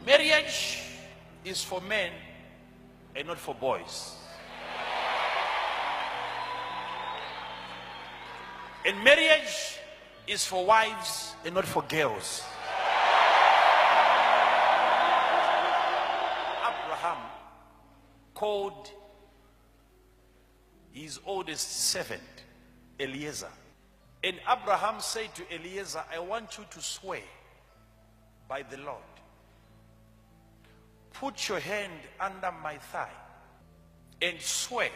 Marriage is for men and not for boys. And marriage is for wives and not for girls. Abraham called his oldest servant, Eliezer. And Abraham said to Eliezer, I want you to swear by the Lord. Put your hand under my thigh and swear.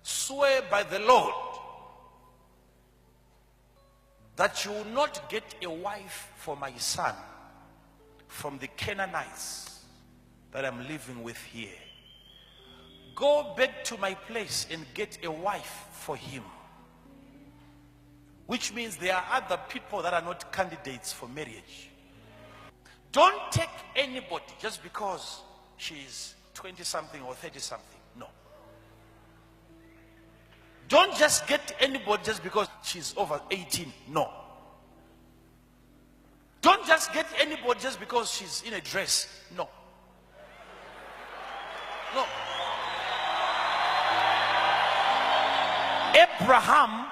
Swear by the Lord that you will not get a wife for my son from the Canaanites that I'm living with here. Go back to my place and get a wife for him. Which means there are other people that are not candidates for marriage. Don't take anybody just because she's 20-something or 30-something. No. Don't just get anybody just because she's over 18. No. Don't just get anybody just because she's in a dress. No. No. Abraham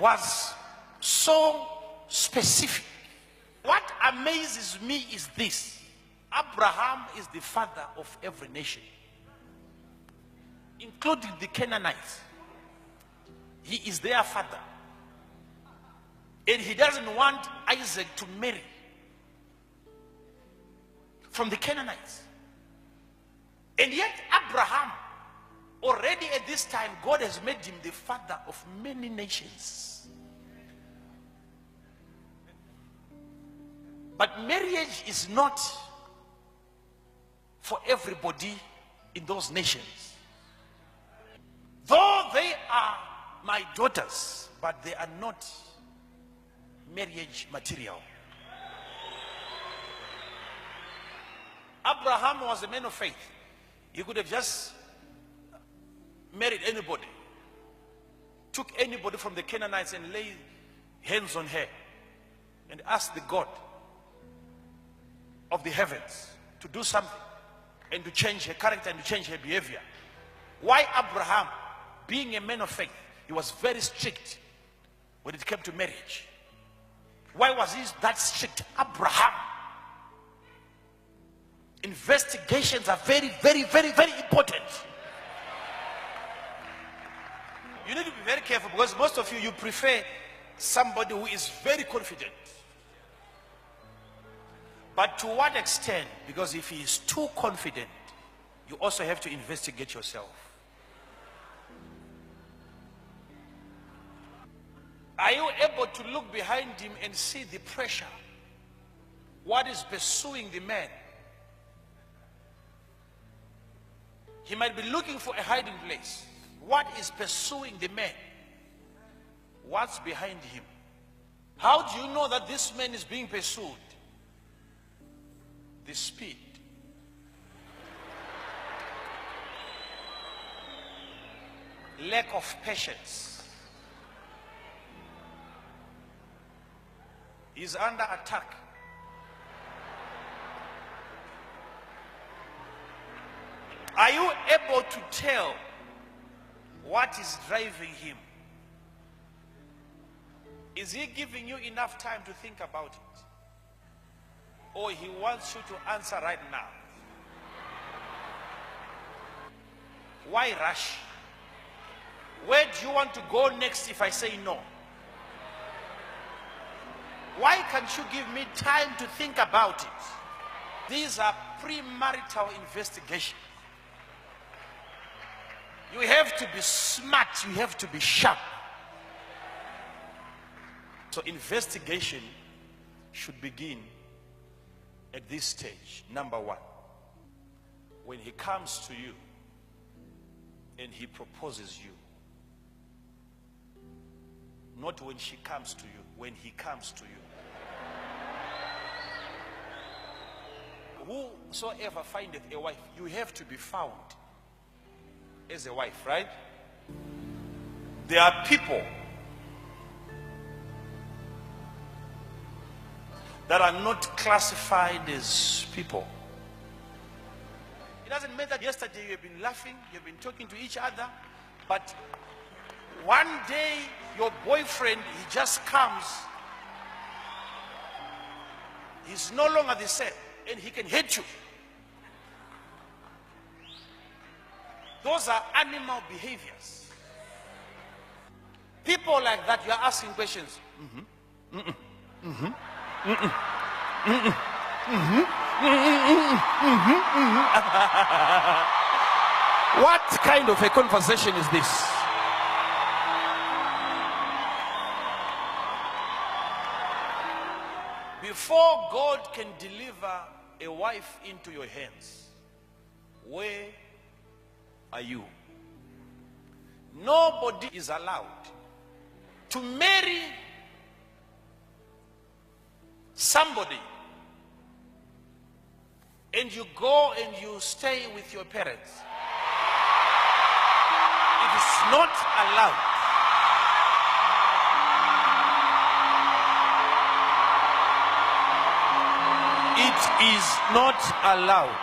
was so specific. What amazes me is this: Abraham is the father of every nation, including the Canaanites. He is their father. And he doesn't want Isaac to marry from the Canaanites. And yet Abraham, already at this time, God has made him the father of many nations. But marriage is not for everybody in those nations. Though they are my daughters, but they are not marriage material. Abraham was a man of faith. He could have just married anybody, took anybody from the Canaanites and laid hands on her and asked the God of the heavens to do something and to change her character and to change her behavior. Why Abraham, being a man of faith, he was very strict when it came to marriage? Why was he that strict? Abraham. Investigations are very, very, very, very important. You need to be very careful, because most of you prefer somebody who is very confident. But to what extent? Because if he is too confident, you also have to investigate yourself. Are you able to look behind him and see the pressure? What is pursuing the man? He might be looking for a hiding place. What is pursuing the man? What's behind him? How do you know that this man is being pursued? The speed. Lack of patience. He's under attack. Are you able to tell what is driving him? Is he giving you enough time to think about it? Or he wants you to answer right now? Why rush? Where do you want to go next if I say no? Why can't you give me time to think about it? These are premarital investigations. You have to be smart, you have to be sharp. So investigation should begin at this stage. Number one, when he comes to you and he proposes you. Not when she comes to you, when he comes to you. Whosoever findeth a wife, you have to be found as a wife, right? There are people that are not classified as people. It doesn't matter yesterday you've been laughing, you've been talking to each other, but one day your boyfriend, he just comes, he's no longer the same, and he can hate you. Those are animal behaviors. People like that, you are asking questions. What kind of a conversation is this? Before God can deliver a wife into your hands, where are you? Nobody is allowed to marry somebody and you go and you stay with your parents. It is not allowed. It is not allowed.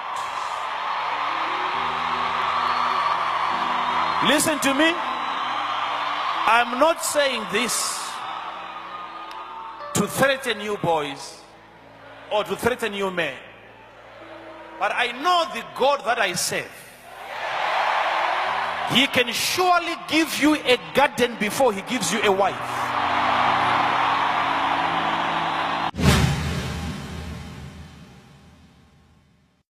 Listen to me. I'm not saying this to threaten you boys or to threaten you men. But I know the God that I serve. He can surely give you a garden before he gives you a wife.